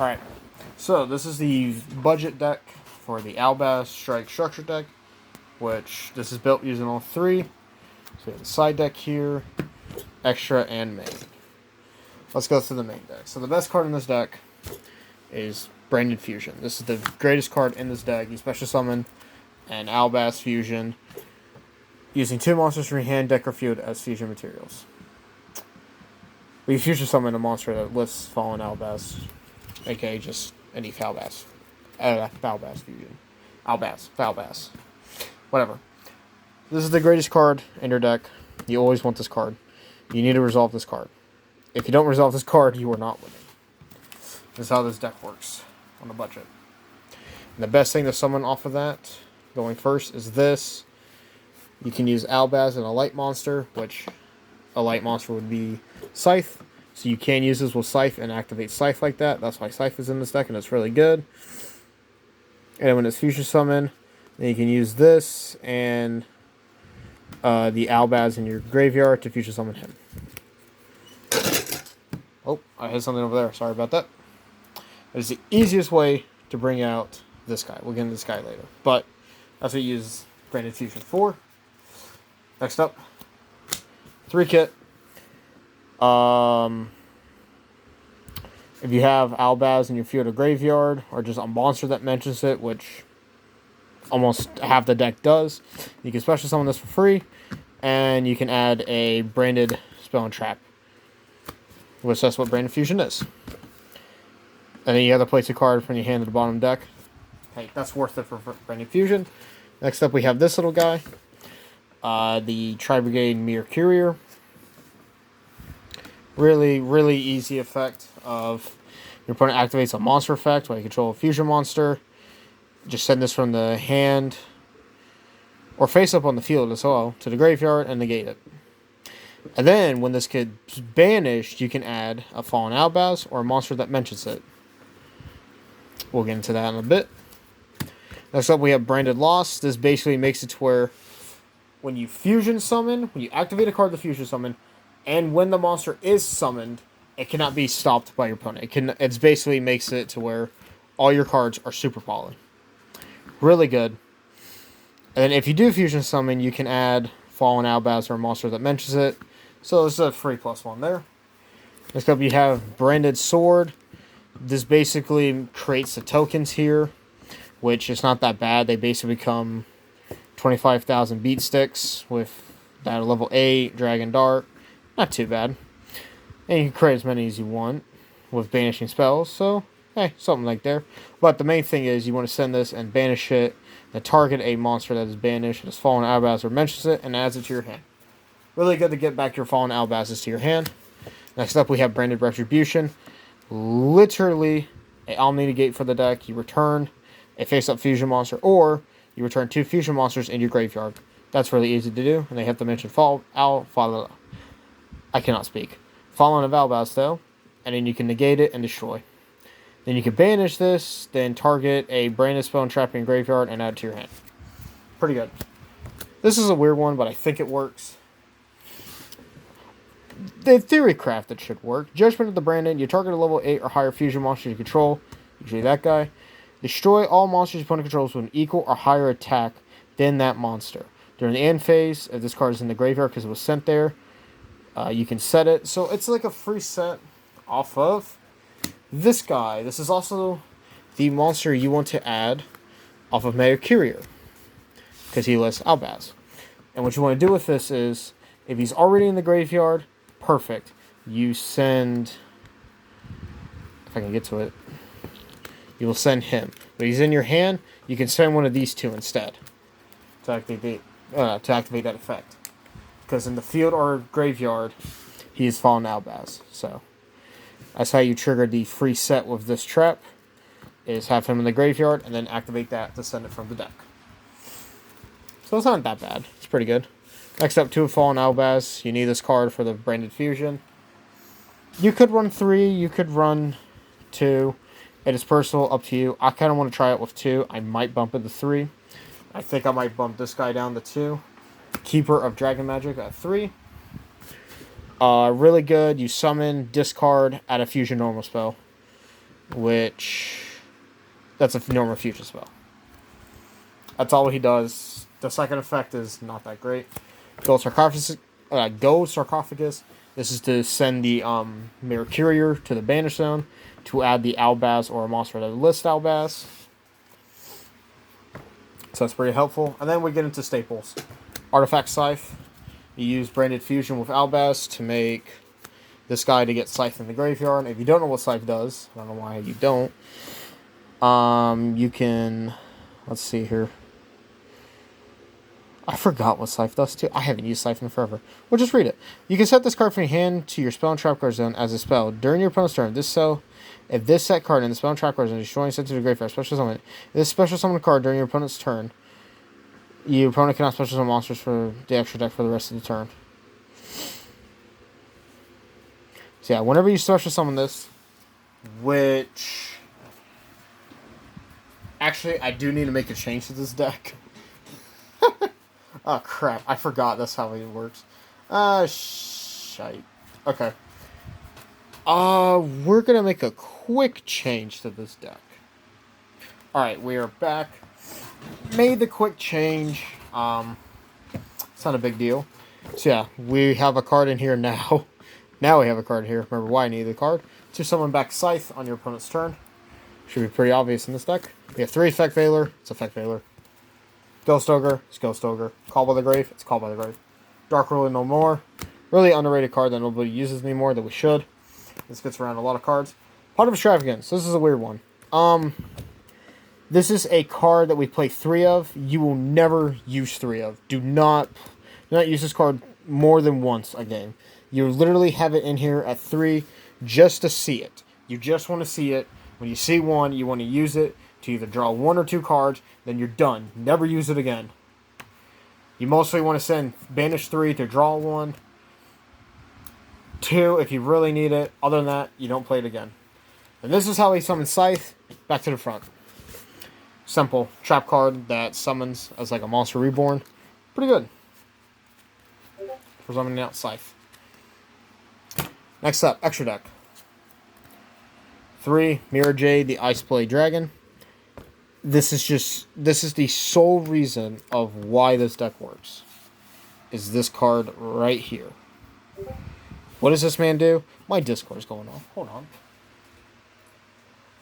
Alright, so this is the budget deck for the Albaz Strike Structure deck, which this is built using all three. So we have the side deck here, extra, and main. Let's go through the main deck. So the best card in this deck is Brigade Fusion. This is the greatest card in this deck. You special summon an Albaz Fusion using 2 monsters from your hand, deck, or field as fusion materials. We fusion summon a monster that lifts Fallen Albaz, aka just any Falbaz. Falbaz Fusion. Falbaz. Whatever. This is the greatest card in your deck. You always want this card. You need to resolve this card. If you don't resolve this card, you are not winning. This is how this deck works on a budget. And the best thing to summon off of that, going first, is this. You can use Albaz and a light monster, which a light monster would be Scythe. So you can use this with Scythe and activate Scythe like that. That's why Scythe is in this deck, and it's really good. And when it's fusion summon, then you can use this and the Albaz in your graveyard to fusion summon him. Oh, I hit something over there. Sorry about that. It's the easiest way to bring out this guy. We'll get into this guy later. But that's what you use Brigade Fusion for. Next up, 3 kit. If you have Albaz in your field or graveyard, or just a monster that mentions it, which almost half the deck does, you can special summon this for free, and you can add a branded spell and trap, which that's what Brigade Fusion is. And then you have to place a card from your hand to the bottom deck. Hey, that's worth it for Brigade Fusion. Next up, we have this little guy, the Brigade Mirror Courier. Really easy effect of your opponent activates a monster effect while you control a fusion monster. Just send this from the hand or face up on the field as well to the graveyard and negate it. And then when this gets banished, you can add a Fallen Albaz or a monster that mentions it. We'll get into that in a bit. Next up, we have Branded Loss. This basically makes it to where when you fusion summon, when you activate a card to fusion summon, and when the monster is summoned, it cannot be stopped by your opponent. It basically makes it to where all your cards are super poly. Really good. And then if you do fusion summon, you can add Fallen Albaz or a monster that mentions it. So it's a free +1 there. Next up, you have Branded Sword. This basically creates the tokens here, which is not that bad. They basically become 25,000 beat sticks with that level 8, Dragon Dart. Not too bad. And you can create as many as you want with banishing spells. So, hey, something like there. But the main thing is you want to send this and banish it and target a monster that is banished, has Fallen Albaz or mentions it, and adds it to your hand. Really good to get back your Fallen Albazes to your hand. Next up, we have Branded Retribution. Literally a Omni Negate for the deck. You return a face-up fusion monster, or you return 2 fusion monsters in your graveyard. That's really easy to do, and they have to mention I cannot speak. Fallen of Albaz, though, and then you can negate it and destroy. Then you can banish this, then target a branded spell and trap in your graveyard and add it to your hand. Pretty good. This is a weird one, but I think it works. The theory craft it should work. Judgment of the Branded. You target a level 8 or higher fusion monster you control. Usually that guy. Destroy all monsters your opponent controls with an equal or higher attack than that monster. During the end phase, if this card is in the graveyard because it was sent there, you can set it. So it's like a free set off of this guy. This is also the monster you want to add off of Mirror Courier, because he lists Albaz. And what you want to do with this is, if he's already in the graveyard, perfect. You send, if I can get to it, you will send him. But he's in your hand, you can send one of these 2 instead to activate that effect. Because in the field or graveyard, he is Fallen Albaz. So that's how you trigger the free set with this trap, is have him in the graveyard and then activate that to send it from the deck. So it's not that bad. It's pretty good. Next up, 2 Fallen Albaz. You need this card for the Branded Fusion. You could run 3, you could run 2. It is personal, up to you. I kind of want to try it with 2. I might bump it to 3. I think I might bump this guy down to 2. Keeper of Dragon Magic at 3. Really good. You summon, discard, add a fusion normal spell. which that's a normal fusion spell. That's all he does. The second effect is not that great. Go Sarcophagus. This is to send the Mirror Courier to the Banish Zone to add the albaz or a monster that lists albaz. So that's pretty helpful. And then we get into staples. Artifact Scythe. You use Branded Fusion with albaz to make this guy to get Scythe in the graveyard. If you don't know what Scythe does, I don't know why you don't. You can, let's see here. I forgot what Scythe does too. I haven't used Scythe in forever. We'll just read it. You can set this card from your hand to your spell and trap card zone as a spell. During your opponent's turn, if this set card in the spell and trap card zone is destroying sent to the graveyard, special summon. If this special summon card during your opponent's turn, your opponent cannot special summon monsters for the extra deck for the rest of the turn. So yeah, whenever you special summon this, which actually I do need to make a change to this deck. Oh, crap. I forgot that's how it works. Shite. Okay. We're going to make a quick change to this deck. Alright, we are back. Made the quick change. It's not a big deal. So, yeah, we have a card in here now. Now we have a card here. Remember why I needed the card. To summon back Scythe on your opponent's turn. Should be pretty obvious in this deck. We have 3 Effect Veiler. It's Effect Veiler. Ghost Ogre, it's Ghost Ogre. Call by the Grave, it's Call by the Grave. Dark Ruler no more. Really underrated card that nobody uses anymore that we should. This gets around a lot of cards. Pot of Extravagance, this is a weird one. This is a card that we play 3 of. You will never use 3 of. Do not use this card more than once a game. You literally have it in here at 3 just to see it. You just want to see it. When you see one, you want to use it to either draw 1 or 2 cards, then you're done. Never use it again. You mostly want to send Banish 3 to draw 1. 2 if you really need it. Other than that, you don't play it again. And this is how he summons Scythe. Back to the front. Simple. Trap card that summons as like a monster reborn. Pretty good. For summoning out Scythe. Next up, extra deck. 3, Mirror Jade, the Ice Blade Dragon. This is the sole reason of why this deck works. Is this card right here. What does this man do? My Discord's going off. Hold on.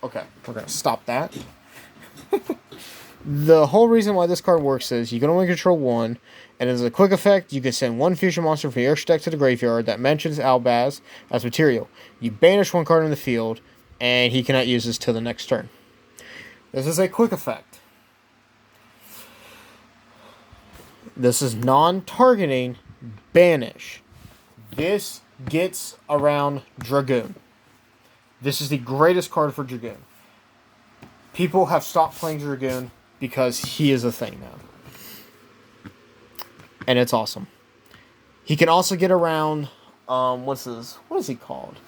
Okay, we're going to stop that. The whole reason why this card works is you can only control 1, and as a quick effect, you can send 1 fusion monster from your extra deck to the graveyard that mentions albaz as material. You banish 1 card in the field, and he cannot use this till the next turn. This is a quick effect. This is non-targeting banish. This gets around Dragoon. This is the greatest card for Dragoon. People have stopped playing Dragoon because he is a thing now. And it's awesome. He can also get around, what is he called?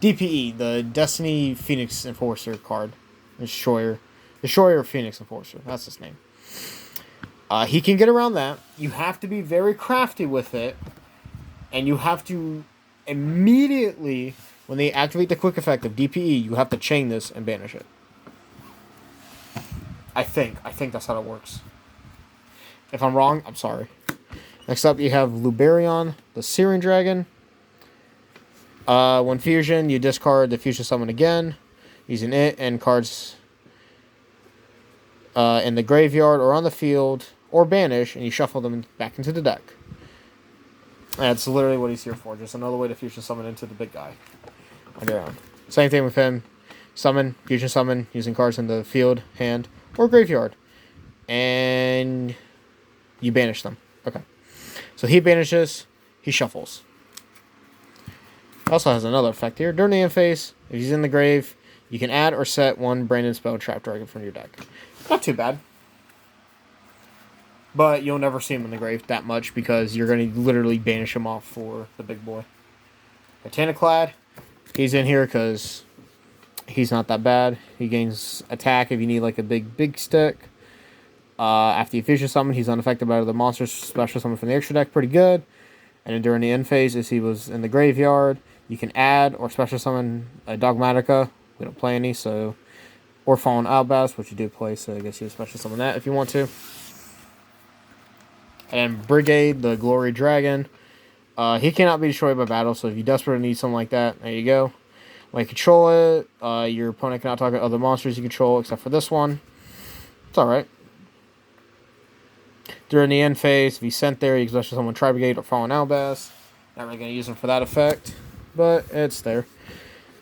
DPE, the Destiny Phoenix Enforcer card. Destroyer Phoenix Enforcer. That's his name. He can get around that. You have to be very crafty with it. And you have to immediately, when they activate the quick effect of DPE, you have to chain this and banish it. I think that's how it works. If I'm wrong, I'm sorry. Next up, you have Luberion, the Syrian Dragon. When fusion, you discard the fusion summon again, using it and cards in the graveyard or on the field, or banish, and you shuffle them back into the deck. That's literally what he's here for. Just another way to fusion summon into the big guy. On your own. Same thing with him. Summon, fusion summon, using cards in the field, hand, or graveyard. And you banish them. Okay. So he banishes, he shuffles. Also has another effect here. During the end phase, if he's in the grave, you can add or set 1 Branded Spell Trap Dragon from your deck. Not too bad. But you'll never see him in the grave that much because you're going to literally banish him off for the big boy. Titanoclad, he's in here because he's not that bad. He gains attack if you need like a big stick. After you fusion summon, he's unaffected by the monster's special summon from the extra deck. Pretty good. And then during the end phase, if he was in the graveyard, you can add or special summon a Dogmatica We don't play any, so... Or Fallen Albaz, which you do play, so I guess you special summon that if you want to. And Brigade, the Glory Dragon. He cannot be destroyed by battle, so if you desperately need something like that, there you go. When you control it, your opponent cannot target other monsters you control, except for this one. It's alright. During the end phase, if he's sent there, you can special summon Brigade or Fallen Albaz. Not really going to use him for that effect, but it's there.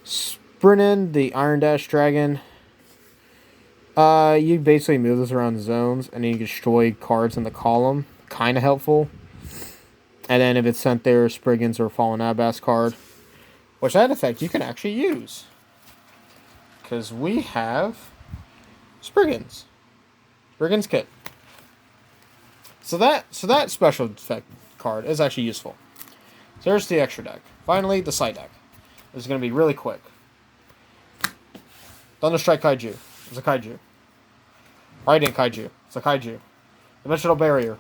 Sprinted, the Iron Dash Dragon. You basically move this around the zones, and then you can destroy cards in the column. Kind of helpful. And then if it's sent there, Spriggans or Fallen Albaz card. Which that effect you can actually use. Because we have Spriggans. Spriggans kit. So that special effect card is actually useful. So there's the extra deck. Finally, the side deck. This is going to be really quick. Thunderstrike Kaiju. It's a Kaiju. Radiant Kaiju. It's a Kaiju. Dimensional Barrier.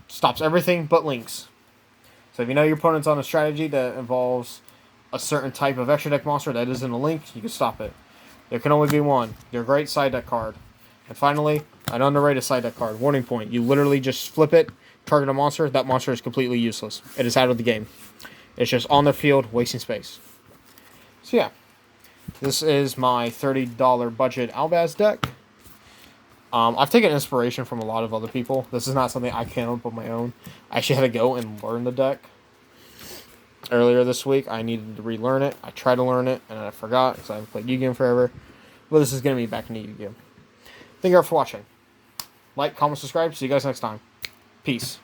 Stops everything but links. So if you know your opponent's on a strategy that involves a certain type of extra deck monster that isn't a link, you can stop it. There can only be one. They're a great side deck card. And finally, an underrated side deck card. Warning point. You literally just flip it, target a monster. That monster is completely useless. It is out of the game. It's just on the field, wasting space. So yeah. This is my $30 budget Albaz deck. I've taken inspiration from a lot of other people. This is not something I came up with on my own. I actually had to go and learn the deck. Earlier this week, I needed to relearn it. I tried to learn it, and I forgot, because I haven't played Yu-Gi-Oh! Forever. But this is going to be back into Yu-Gi-Oh! Thank you all for watching. Like, comment, subscribe. See you guys next time. Peace.